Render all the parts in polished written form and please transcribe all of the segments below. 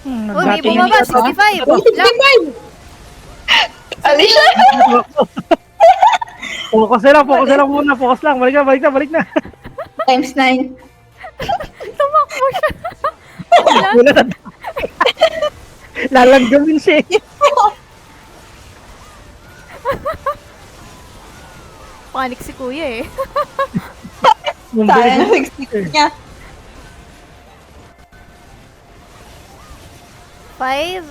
Uy, may bumaba, 65! Uy, Lang! 65! Alicia! Focus na lang muna, focus lang. Balik na. Times 9. Tumakbo siya! Wala. Wala na. Lalanggamin siya eh. Panik si kuya eh. Yung Sayang bilis- 60 niya. 5.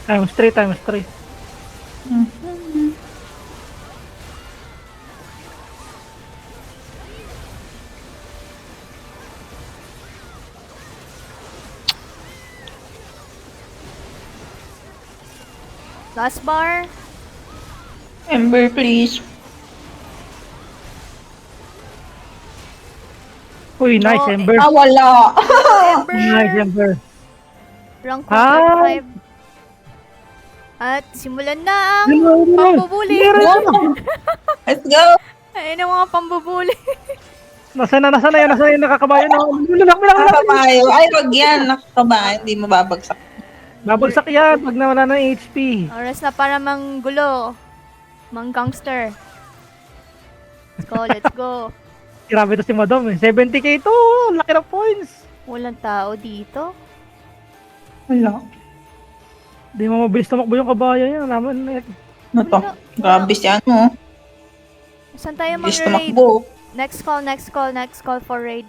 Times 3. Last bar. Ember, please. Uy, nice, No, Ember. Ah, wala. Nice, Ember. Rank Ah. 5. At simulan na ang Yun, pambubuli. Let's go. Ayun ang mga pambubuli. Nasaan na yung nakakabayan na. Lalak. Nakakabayo. Ay, wag yan. Nakakabayo. Hindi mababagsak. Babagsak yan pag nawala ng HP. Oras na para manggulo. Mang gangster. Let's go. Grabe to si Madam eh. 70k to. Laki ng points. Walang tao dito. Wala. Di mo mabilis tumakbo yung kabayan niya. Naman na Ano to? Grabe si ano. Saan tayo Bilis mag-raid? tumakbo. Next call for raid.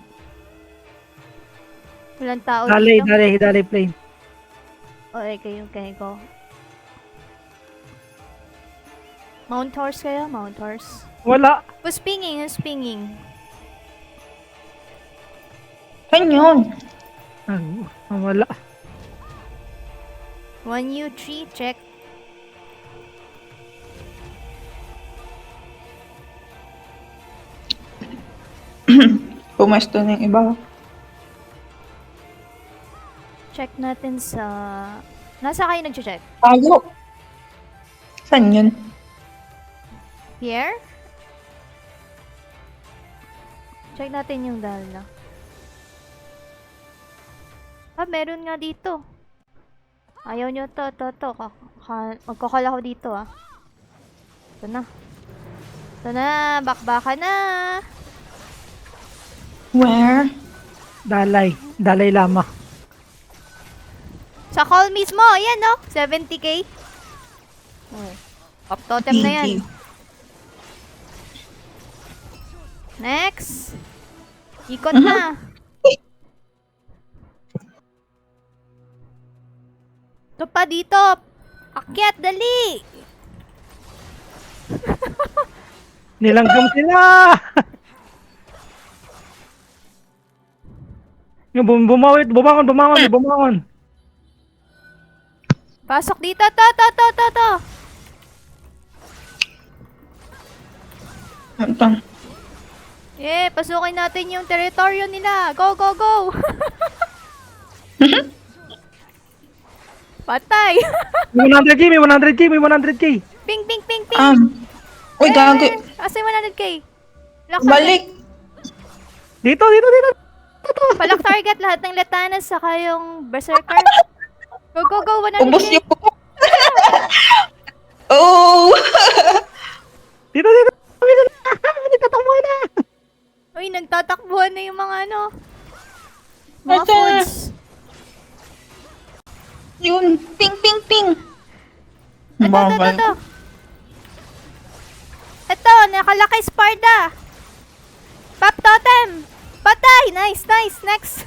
Walang tao Dali dito. plane. Okay, go. Mount horse kayo? Mount horse. Wala. Who's pinging? Saan yun? Wala. 1U3, check. Pumesto na yung iba. Check natin sa... Nasa kayo nag-check? Tayo. Saan yun? Here? Check natin yung dala. Ah, meron nga dito. Ayaw nyo to. Magkakal ako dito ah. Ito na, bakbaka na. Where? Dalay Lama. Sa call mismo, ayan no, 70k. Oh, up totem na yan. Next. Ikot na. Ito pa dito. Akyat, dali. Nilanggam sila. Yung bumangon. Pasok dito, to. Ito. Yeah, pasukin natin yung teritoryo nila. Go. Patay. May 100k. Ping. Uy, gago. Asa yung 100k? Balik. Dito. Palak target lahat ng latanas saka yung berserker. Go, 100k. Ubus niyo po. Oh! Dito. Tatakbo na. Uy, nagtatakbuhan na yung mga ano. Mga Asa? foods. Yun. Ping. Ito. Ito, nakalaki Sparda. Pop totem. Patay. Nice. Next.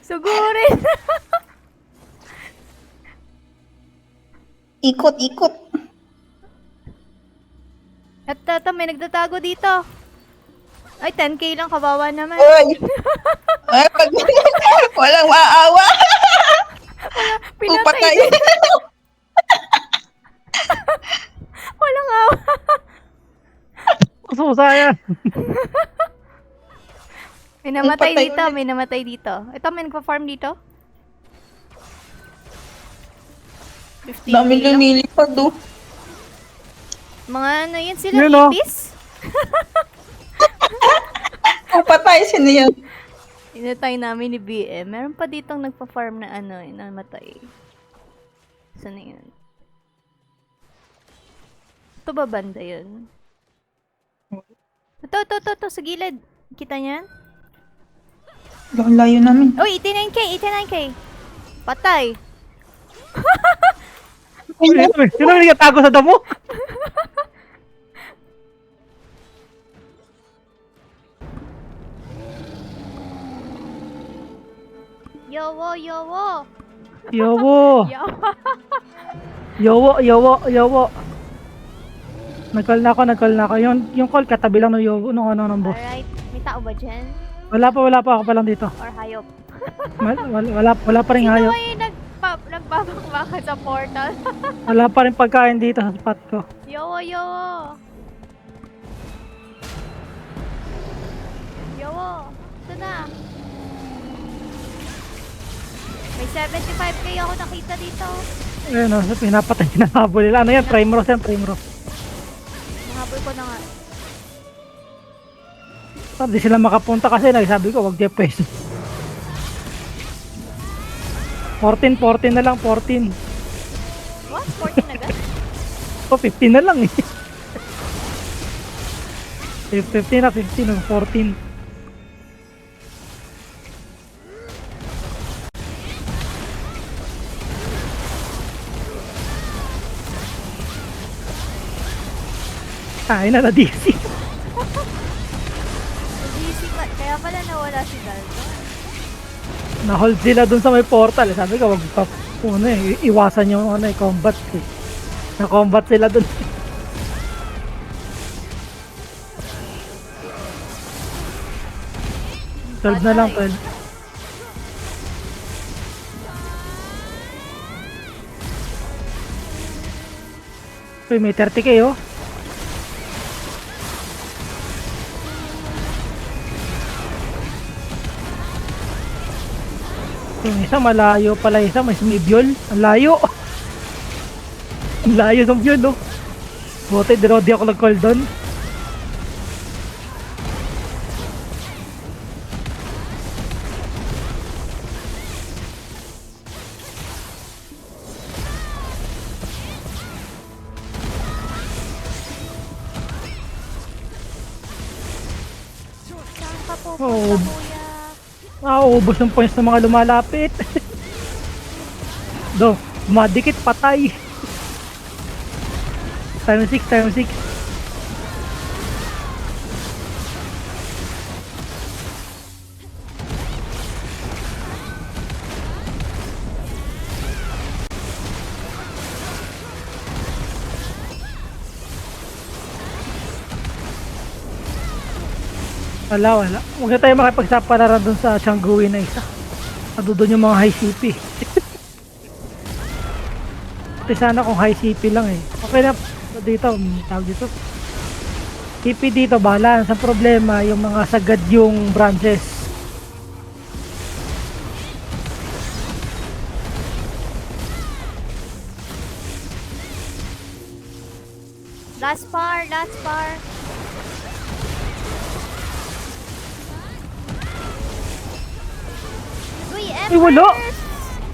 Sugurin. Ikot. Ito, may nagtatago dito. Ay, 10k lang, kawawa naman. Uy! Ay, pag walang maawa. Pinatay Upatay. din. pusa yan. May namatay Patay dito, ulit. may namatay dito. Ito, may nagpa-farm dito. 15 Dami kilo. lumilipad do. Mga ano yun sila, Yun, oh. ipis? Kung patay, sino yan? Inatay namin ni BM. Meron pa ditong nagpa-farm na ano, namatay. Saan na yun? Ito ba banda yun? Ito, sa gilid. Kita niyan? Ang layo namin. Uy, 89k! Patay! Yun ang nagatago sa damo. Yowo! Yowo. Yowo! Yowo. Nag-call na ako. Yung call katabi lang ng yowo nung ano ng boss. Alright. May tao ba dyan? Wala pa ako pa lang dito. Or hayop? Wala pa rin Sino hayop. ay nagbabakbaka sa portal? Wala pa rin pagkain dito sa spot ko. Yowo! Yowo! Ito na! May 75k ako nakita dito. Ayun o, pinapatay na habol nila. Ano yan? Primrose yan, Primrose. Nahabol ko na nga. Di sila makapunta kasi nagsabi ko, wag Jeff Pes. 14 na lang, 14. What? 14 agad? O, 15 na lang eh. 15 na, 15 o, 14. Ay na DC. Kaya pala nawala si Dalton. Na-hold sila dun sa may portal. Sabi ko, wag pa iwasan yung combat eh. Na-combat sila dun. 12 na lang, 12. Uy, may 30k oh. Yung isa malayo pala, isa may sumibyol. Ang layo. Ang layo ng yun, no? Buti, di ako nag-call doon. Saan ka po, Oo. kuya? Ubos ng points ng mga lumalapit. Do, madikit, patay. Times 6, times 6. Wala. Huwag na tayo makipagsapalaran dun sa Changgui na isa. Doon yung mga high CP. Pati sana kung high CP lang eh. Okay na dito, tawag dito. CP dito, balance. Ang problema, yung mga sagad yung branches. Last bar. Uy, Ay, wala. Ember!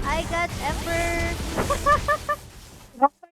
I got Ember!